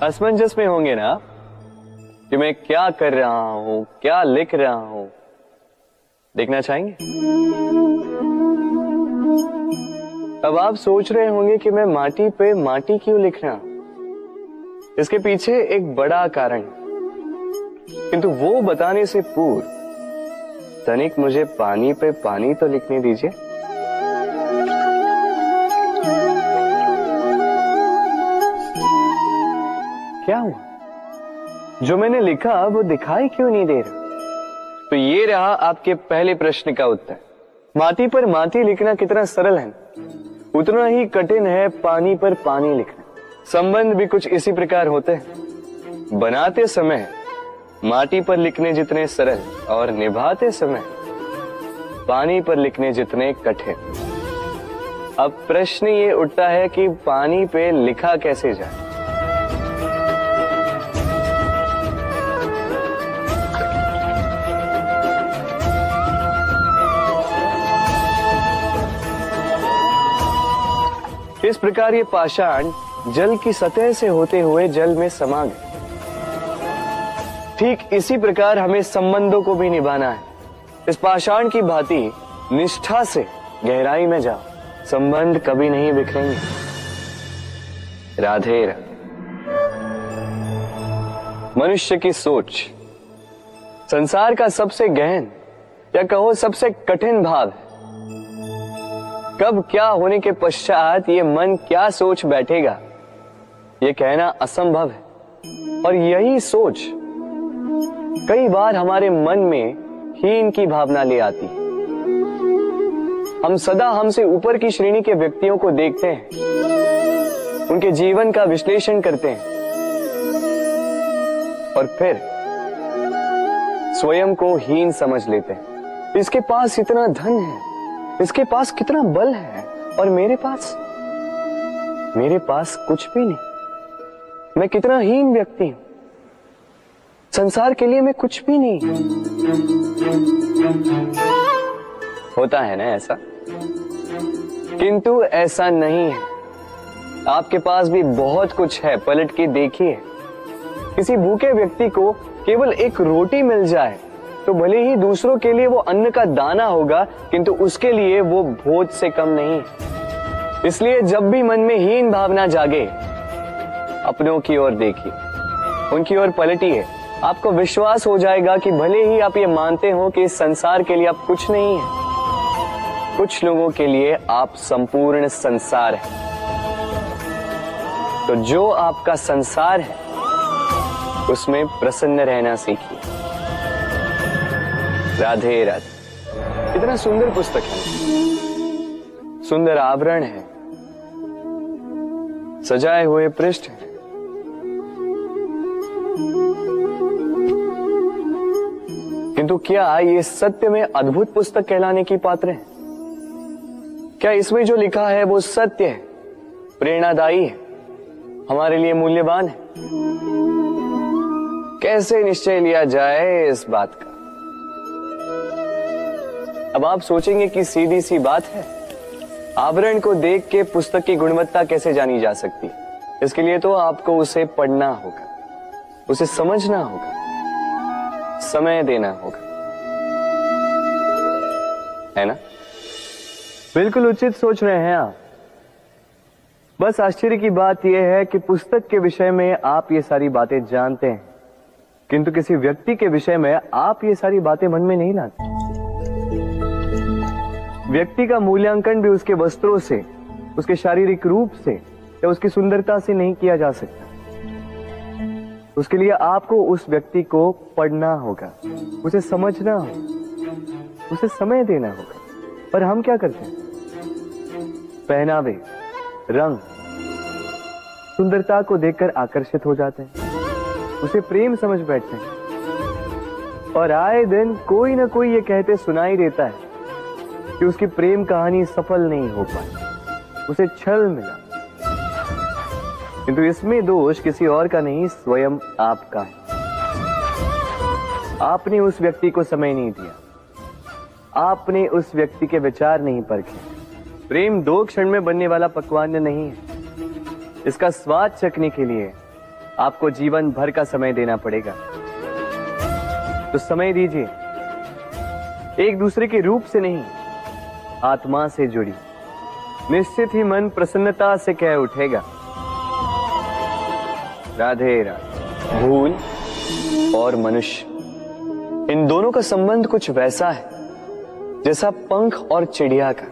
असमंजस में होंगे ना कि मैं क्या कर रहा हूं, क्या लिख रहा हूं, देखना चाहेंगे? अब आप सोच रहे होंगे कि मैं माटी पे माटी क्यों लिख रहा हूं। इसके पीछे एक बड़ा कारण है, किंतु वो बताने से पूर्व तनिक मुझे पानी पे पानी तो लिखने दीजिए। क्या हुआ? जो मैंने लिखा वो दिखाई क्यों नहीं दे रहा? तो ये रहा आपके पहले प्रश्न का उत्तर। माटी पर माटी लिखना कितना सरल है, उतना ही कठिन है पानी पर पानी लिखना। संबंध भी कुछ इसी प्रकार होते हैं। बनाते समय माटी पर लिखने जितने सरल और निभाते समय पानी पर लिखने जितने कठिन। अब प्रश्न ये उठता है कि पानी पे लिखा कैसे जाए। इस प्रकार ये पाषाण जल की सतह से होते हुए जल में समा गए। ठीक इसी प्रकार हमें संबंधों को भी निभाना है। इस पाषाण की भांति निष्ठा से गहराई में जाओ, संबंध कभी नहीं बिखरेंगे। राधे राधे। मनुष्य की सोच संसार का सबसे गहन या कहो सबसे कठिन भाव है। कब क्या होने के पश्चात ये मन क्या सोच बैठेगा, ये कहना असंभव है। और यही सोच कई बार हमारे मन में हीन की भावना ले आती है। हम सदा हमसे ऊपर की श्रेणी के व्यक्तियों को देखते हैं, उनके जीवन का विश्लेषण करते हैं और फिर स्वयं को हीन समझ लेते हैं। इसके पास इतना धन है, इसके पास कितना बल है, और मेरे पास कुछ भी नहीं। मैं कितना हीन व्यक्ति हूं, संसार के लिए मैं कुछ भी नहीं। होता है ना ऐसा? किंतु ऐसा नहीं है। आपके पास भी बहुत कुछ है, पलट के देखिए। किसी भूखे व्यक्ति को केवल एक रोटी मिल जाए तो भले ही दूसरों के लिए वो अन्न का दाना होगा, किंतु उसके लिए वो भोज से कम नहीं। इसलिए जब भी मन में हीन भावना जागे, अपनों की ओर देखिए, उनकी ओर पलटिए। आपको विश्वास हो जाएगा कि भले ही आप ये मानते हो कि इस संसार के लिए आप कुछ नहीं है, कुछ लोगों के लिए आप संपूर्ण संसार है। तो जो आपका संसार है उसमें प्रसन्न रहना सीखिए। राधे राधे। कितना सुंदर पुस्तक है, सुंदर आवरण है, सजाए हुए पृष्ठ है। किंतु क्या ये सत्य में अद्भुत पुस्तक कहलाने की पात्र है? क्या इसमें जो लिखा है वो सत्य है, प्रेरणादायी है, हमारे लिए मूल्यवान है? कैसे निश्चय लिया जाए इस बात का? अब आप सोचेंगे कि सीधी सी बात है, आवरण को देख के पुस्तक की गुणवत्ता कैसे जानी जा सकती है? इसके लिए तो आपको उसे पढ़ना होगा, उसे समझना होगा, समय देना होगा, है ना? बिल्कुल उचित सोच रहे हैं आप। बस आश्चर्य की बात यह है कि पुस्तक के विषय में आप ये सारी बातें जानते हैं, किंतु किसी व्यक्ति के विषय में आप ये सारी बातें मन में नहीं लाते। व्यक्ति का मूल्यांकन भी उसके वस्त्रों से, उसके शारीरिक रूप से या उसकी सुंदरता से नहीं किया जा सकता। उसके लिए आपको उस व्यक्ति को पढ़ना होगा, उसे समझना होगा, उसे समय देना होगा। पर हम क्या करते हैं? पहनावे, रंग, सुंदरता को देखकर आकर्षित हो जाते हैं, उसे प्रेम समझ बैठते हैं। और आए दिन कोई ना कोई ये कहते सुनाई देता है कि उसकी प्रेम कहानी सफल नहीं हो पाई, उसे छल मिला। किंतु इसमें दोष किसी और का नहीं, स्वयं आपका है। आपने उस व्यक्ति को समय नहीं दिया, आपने उस व्यक्ति के विचार नहीं परखे। प्रेम 2 क्षण में बनने वाला पकवान नहीं है। इसका स्वाद चखने के लिए आपको जीवन भर का समय देना पड़ेगा। तो समय दीजिए, एक दूसरे के रूप से नहीं, आत्मा से जुड़ी। निश्चित ही मन प्रसन्नता से कह उठेगा, राधे राधे। भूल और मनुष्य, इन दोनों का संबंध कुछ वैसा है जैसा पंख और चिड़िया का,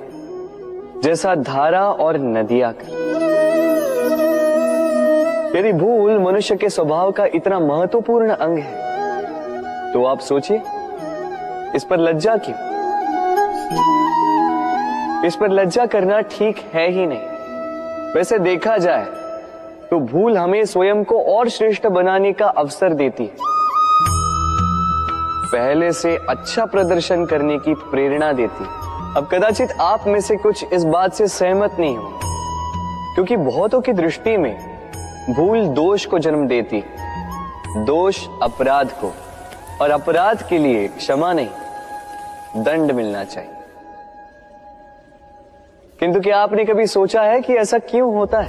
जैसा धारा और नदिया का। यदि भूल मनुष्य के स्वभाव का इतना महत्वपूर्ण अंग है तो आप सोचिए, इस पर लज्जा क्यों? इस पर लज्जा करना ठीक है ही नहीं। वैसे देखा जाए तो भूल हमें स्वयं को और श्रेष्ठ बनाने का अवसर देती है, पहले से अच्छा प्रदर्शन करने की प्रेरणा देती है। अब कदाचित आप में से कुछ इस बात से सहमत नहीं हो, क्योंकि बहुतों की दृष्टि में भूल दोष को जन्म देती है, दोष अपराध को, और अपराध के लिए क्षमा नहीं, दंड मिलना चाहिए। किंतु क्या आपने कभी सोचा है कि ऐसा क्यों होता है?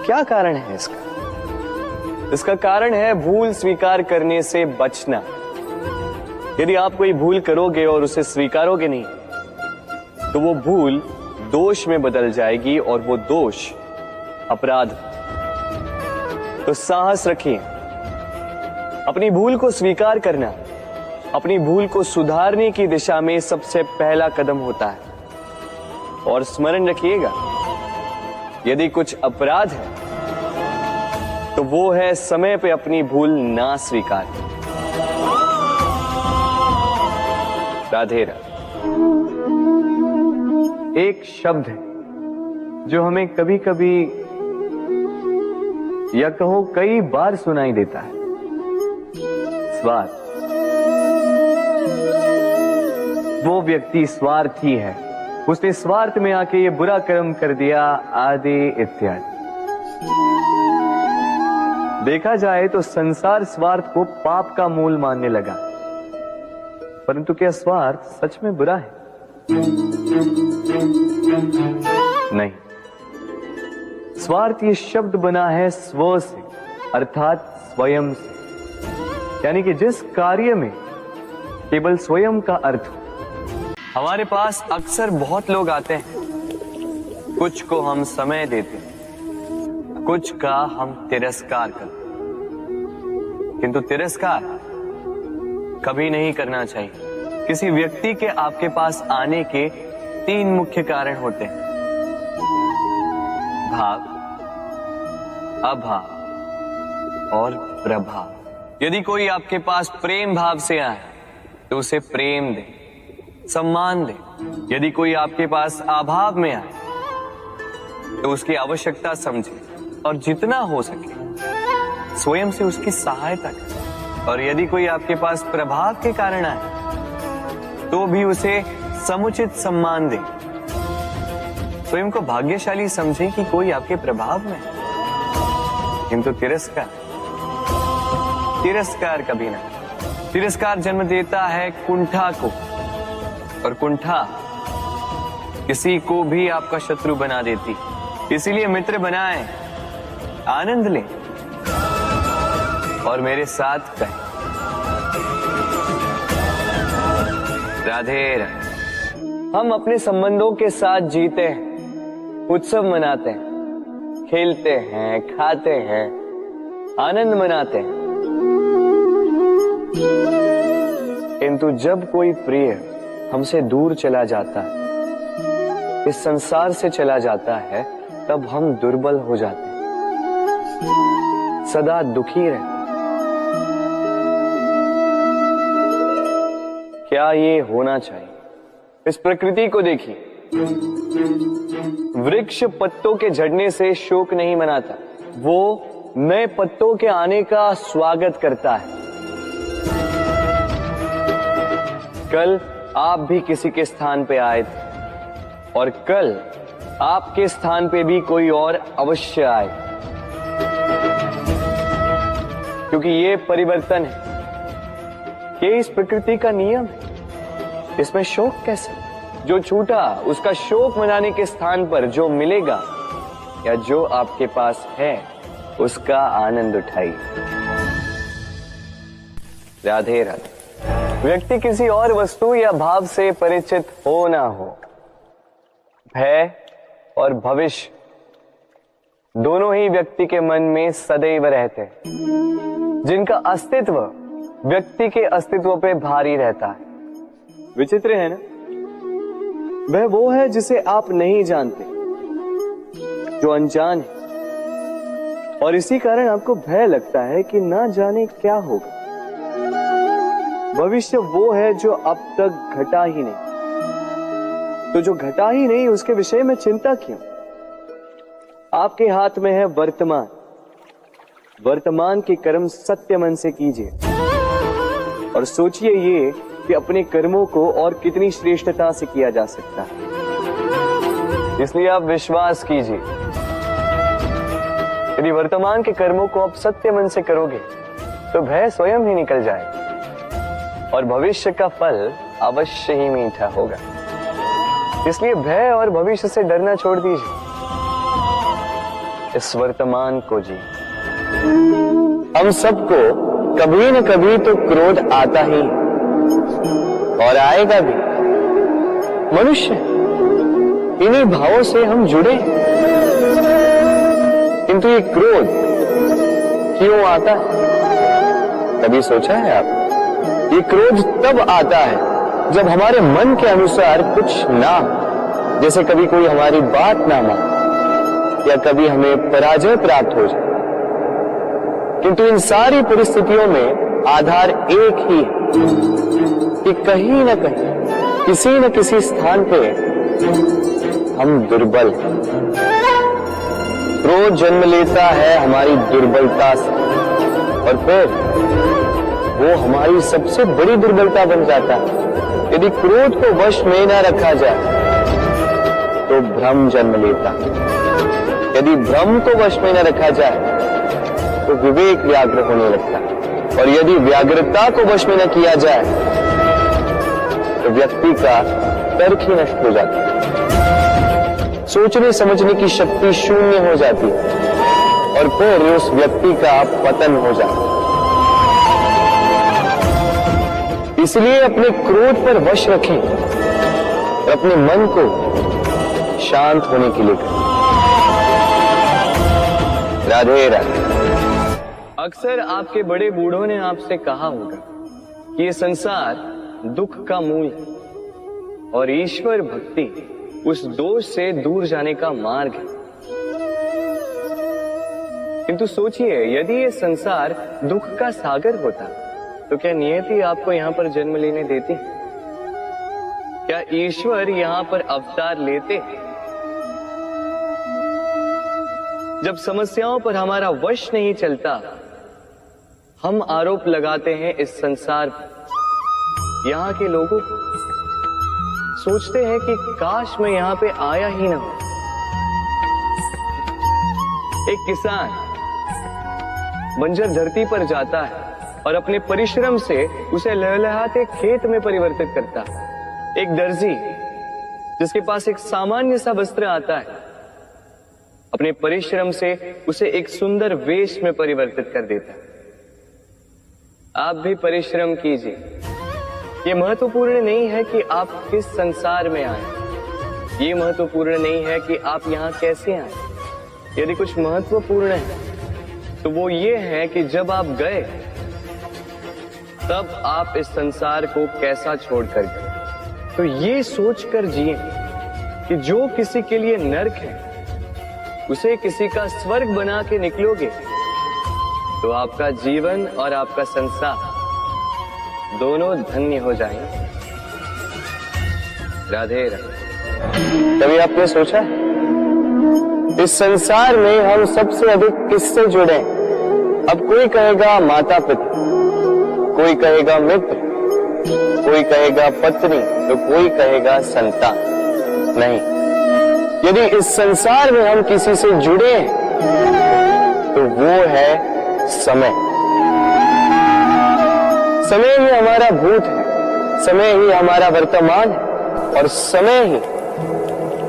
क्या कारण है इसका? इसका कारण है भूल स्वीकार करने से बचना। यदि आप कोई भूल करोगे और उसे स्वीकारोगे नहीं, तो वो भूल दोष में बदल जाएगी और वो दोष अपराध। तो साहस रखिए, अपनी भूल को स्वीकार करना अपनी भूल को सुधारने की दिशा में सबसे पहला कदम होता है। और स्मरण रखिएगा, यदि कुछ अपराध है तो वो है समय पे अपनी भूल ना स्वीकार। राधे राधे। एक शब्द है जो हमें कभी कभी या कहो कई बार सुनाई देता है, स्वार्थ। वो व्यक्ति स्वार्थी है, उसने स्वार्थ में आके ये बुरा कर्म कर दिया, आदि इत्यादि। देखा जाए तो संसार स्वार्थ को पाप का मूल मानने लगा, परंतु क्या स्वार्थ सच में बुरा है? नहीं। स्वार्थ ये शब्द बना है स्व से, अर्थात स्वयं से, यानी कि जिस कार्य में केवल स्वयं का अर्थ हो। हमारे पास अक्सर बहुत लोग आते हैं, कुछ को हम समय देते हैं, कुछ का हम तिरस्कार करते हैं। किंतु तिरस्कार कभी नहीं करना चाहिए। किसी व्यक्ति के आपके पास आने के 3 मुख्य कारण होते हैं, भाव, अभाव और प्रभाव। यदि कोई आपके पास प्रेम भाव से आए तो उसे प्रेम दे, सम्मान दे। यदि कोई आपके पास अभाव में आए तो उसकी आवश्यकता समझे और जितना हो सके स्वयं से उसकी सहायता करें। और यदि कोई आपके पास प्रभाव के कारण आए तो भी उसे समुचित सम्मान दे। स्वयं को भाग्यशाली समझे कि कोई आपके प्रभाव में है। किंतु तिरस्कार कभी ना। तिरस्कार जन्म देता है कुंठा को, और कुंठा किसी को भी आपका शत्रु बना देती। इसीलिए मित्र बनाएं, आनंद लें और मेरे साथ कहें, राधे राधे। हम अपने संबंधों के साथ जीते हैं, उत्सव मनाते हैं, खेलते हैं, खाते हैं, आनंद मनाते हैं। किंतु जब कोई प्रिय हमसे दूर चला जाता है, इस संसार से चला जाता है, तब हम दुर्बल हो जाते हैं, सदा दुखी रहते। क्या ये होना चाहिए? इस प्रकृति को देखिए, वृक्ष पत्तों के झड़ने से शोक नहीं मनाता, वो नए पत्तों के आने का स्वागत करता है। कल आप भी किसी के स्थान पे आए थे और कल आपके स्थान पे भी कोई और अवश्य आए, क्योंकि ये परिवर्तन है, ये इस प्रकृति का नियम है। इसमें शोक कैसे? जो छूटा उसका शोक मनाने के स्थान पर जो मिलेगा या जो आपके पास है उसका आनंद उठाइए। राधे राधे। व्यक्ति किसी और वस्तु या भाव से परिचित हो ना हो, भय और भविष्य दोनों ही व्यक्ति के मन में सदैव रहते हैं, जिनका अस्तित्व व्यक्ति के अस्तित्व पे भारी रहता है। विचित्र है ना? वह वो है जिसे आप नहीं जानते, जो अनजान है, और इसी कारण आपको भय लगता है कि ना जाने क्या होगा। भविष्य वो है जो अब तक घटा ही नहीं, तो जो घटा ही नहीं उसके विषय में चिंता क्यों? आपके हाथ में है वर्तमान। वर्तमान के कर्म सत्य मन से कीजिए और सोचिए ये कि अपने कर्मों को और कितनी श्रेष्ठता से किया जा सकता है। इसलिए आप विश्वास कीजिए, यदि वर्तमान के कर्मों को आप सत्य मन से करोगे तो भय स्वयं ही निकल जाएगा और भविष्य का फल अवश्य ही मीठा होगा। इसलिए भय और भविष्य से डरना छोड़ दीजिए, इस वर्तमान को जी। हम सबको कभी न कभी तो क्रोध आता ही और आएगा भी। मनुष्य इन्हीं भावों से हम जुड़े, किंतु ये क्रोध क्यों आता है? कभी सोचा है आप? ये क्रोध तब आता है जब हमारे मन के अनुसार कुछ ना, जैसे कभी कोई हमारी बात ना माने या कभी हमें पराजय प्राप्त हो जाए। किंतु इन सारी परिस्थितियों में आधार एक ही है कि कहीं न कहीं, किसी न किसी स्थान पे हम दुर्बल हैं। क्रोध जन्म लेता है हमारी दुर्बलता से और फिर वो हमारी सबसे बड़ी दुर्बलता बन जाता है। यदि क्रोध को वश में न रखा जाए तो भ्रम जन्म लेता है। यदि भ्रम को वश में न रखा जाए तो विवेक व्याग्र होने लगता है, और यदि व्याग्रता को वश में न किया जाए तो व्यक्ति का तर्क ही नष्ट हो जाता है। सोचने समझने की शक्ति शून्य हो जाती है और फिर उस व्यक्ति का पतन हो जाता है। इसलिए अपने क्रोध पर वश रखें और अपने मन को शांत होने के लिए करें। राधे राधे। अक्सर आपके बड़े बूढ़ों ने आपसे कहा होगा कि ये संसार दुख का मूल है और ईश्वर भक्ति उस दोष से दूर जाने का मार्ग है। किंतु सोचिए, यदि ये संसार दुख का सागर होता तो क्या नियति आपको यहां पर जन्म लेने देती? क्या ईश्वर यहां पर अवतार लेते? जब समस्याओं पर हमारा वश नहीं चलता, हम आरोप लगाते हैं इस संसार पर, यहां के लोगों को। सोचते हैं कि काश मैं यहां पे आया ही ना हो। एक किसान बंजर धरती पर जाता है और अपने परिश्रम से उसे लहलहाते खेत में परिवर्तित करता है। एक दर्जी जिसके पास एक सामान्य सा वस्त्र आता है, अपने परिश्रम से उसे एक सुंदर वेश में परिवर्तित कर देता है। आप भी परिश्रम कीजिए। ये महत्वपूर्ण नहीं है कि आप किस संसार में आए, ये महत्वपूर्ण नहीं है कि आप यहाँ कैसे आए। यदि कुछ महत्वपूर्ण है तो वो ये है कि जब आप गए तब आप इस संसार को कैसा छोड़कर गए। तो ये सोचकर जिए कि जो किसी के लिए नरक है उसे किसी का स्वर्ग बना के निकलोगे तो आपका जीवन और आपका संसार दोनों धन्य हो जाएंगे। राधे राधे। कभी आपने सोचा इस संसार में हम सबसे अधिक किससे जुड़े? अब कोई कहेगा माता पिता, कोई कहेगा मित्र, कोई कहेगा पत्नी, तो कोई कहेगा संतान। नहीं, यदि इस संसार में हम किसी से जुड़े तो वो है समय। समय ही हमारा भूत है, समय ही हमारा वर्तमान है और समय ही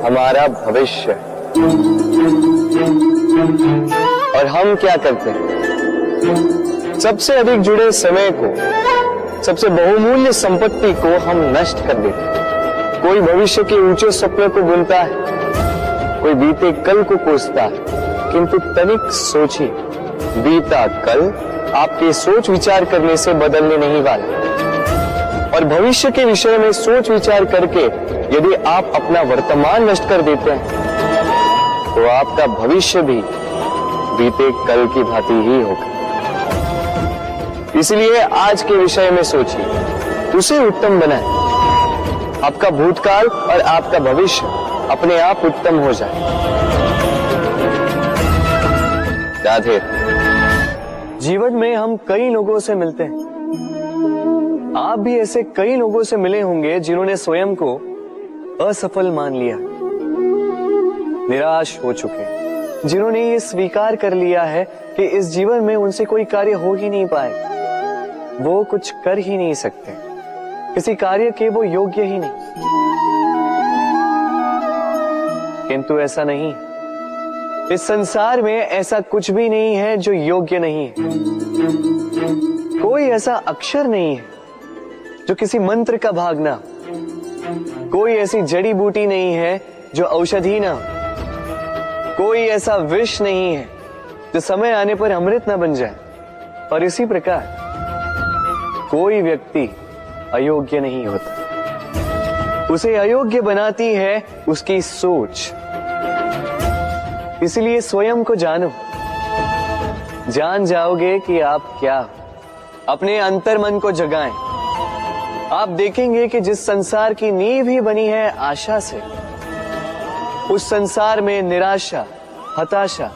हमारा भविष्य है। और और हम क्या करते हैं? सबसे अधिक जुड़े समय को, सबसे बहुमूल्य संपत्ति को हम नष्ट कर देते हैं। कोई भविष्य के ऊंचे सपने को बुनता है, कोई बीते कल को कोसता है, किंतु तनिक सोचिए, बीता कल आपके सोच विचार करने से बदलने नहीं वाला। और भविष्य के विषय में सोच विचार करके यदि आप अपना वर्तमान नष्ट कर देते हैं तो आपका भविष्य भी बीते कल की भांति ही होगा। इसलिए आज के विषय में सोचिए, उसे उत्तम बनाएं। आपका भूतकाल और आपका भविष्य अपने आप उत्तम हो जाए। राधे। जीवन में हम कई लोगों से मिलते हैं। आप भी ऐसे कई लोगों से मिले होंगे जिन्होंने स्वयं को असफल मान लिया, निराश हो चुके, जिन्होंने ये स्वीकार कर लिया है कि इस जीवन में उनसे कोई कार्य हो ही नहीं पाए, वो कुछ कर ही नहीं सकते, किसी कार्य के वो योग्य ही नहीं। किंतु ऐसा नहीं, इस संसार में ऐसा कुछ भी नहीं है जो योग्य नहीं है। कोई ऐसा अक्षर नहीं है जो किसी मंत्र का भाग ना, कोई ऐसी जड़ी बूटी नहीं है जो औषधि ना, कोई ऐसा विष नहीं है जो समय आने पर अमृत ना बन जाए। और इसी प्रकार कोई व्यक्ति अयोग्य नहीं होता, उसे अयोग्य बनाती है उसकी सोच। इसलिए स्वयं को जानो, जान जाओगे कि आप क्या हो। अपने अंतर्मन को जगाएं। आप देखेंगे कि जिस संसार की नींव ही बनी है आशा से, उस संसार में निराशा, हताशा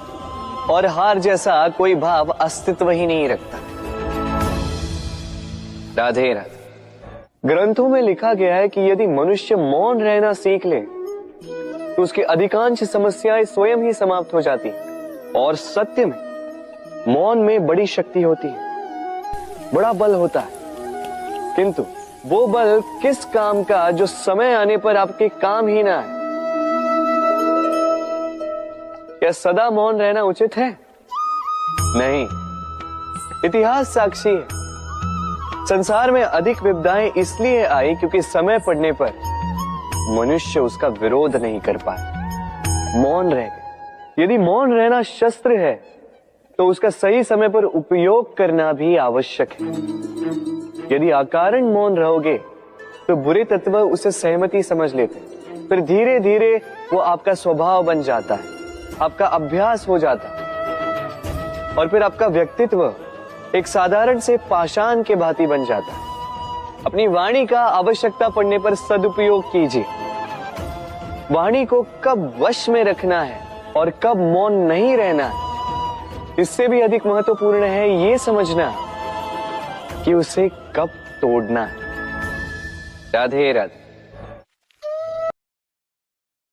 और हार जैसा कोई भाव अस्तित्व ही नहीं रखता। राधे राधे। ग्रंथों में लिखा गया है कि यदि मनुष्य मौन रहना सीख ले तो उसकी अधिकांश समस्याएं स्वयं ही समाप्त हो जाती हैं। और सत्य में मौन में बड़ी शक्ति होती है, बड़ा बल होता है, किंतु वो बल किस काम का जो समय आने पर आपके काम ही ना आए। क्या सदा मौन रहना उचित है? नहीं। इतिहास साक्षी है, संसार में अधिक विपदाएं इसलिए आई क्योंकि समय पड़ने पर मनुष्य उसका विरोध नहीं कर पाया, मौन रह गए। यदि मौन रहना शस्त्र है तो उसका सही समय पर उपयोग करना भी आवश्यक है। यदि अकारण मौन रहोगे तो बुरे तत्व उसे सहमति समझ लेते, फिर धीरे धीरे वो आपका स्वभाव बन जाता है, आपका अभ्यास हो जाता है, और फिर आपका व्यक्तित्व एक साधारण से पाषाण के भांति बन जाता है। अपनी वाणी का आवश्यकता पड़ने पर सदुपयोग कीजिए। वाणी को कब वश में रखना है और कब मौन नहीं रहना है, इससे भी अधिक महत्वपूर्ण है ये समझना कि उसे कब तोड़ना है। राधे राधे।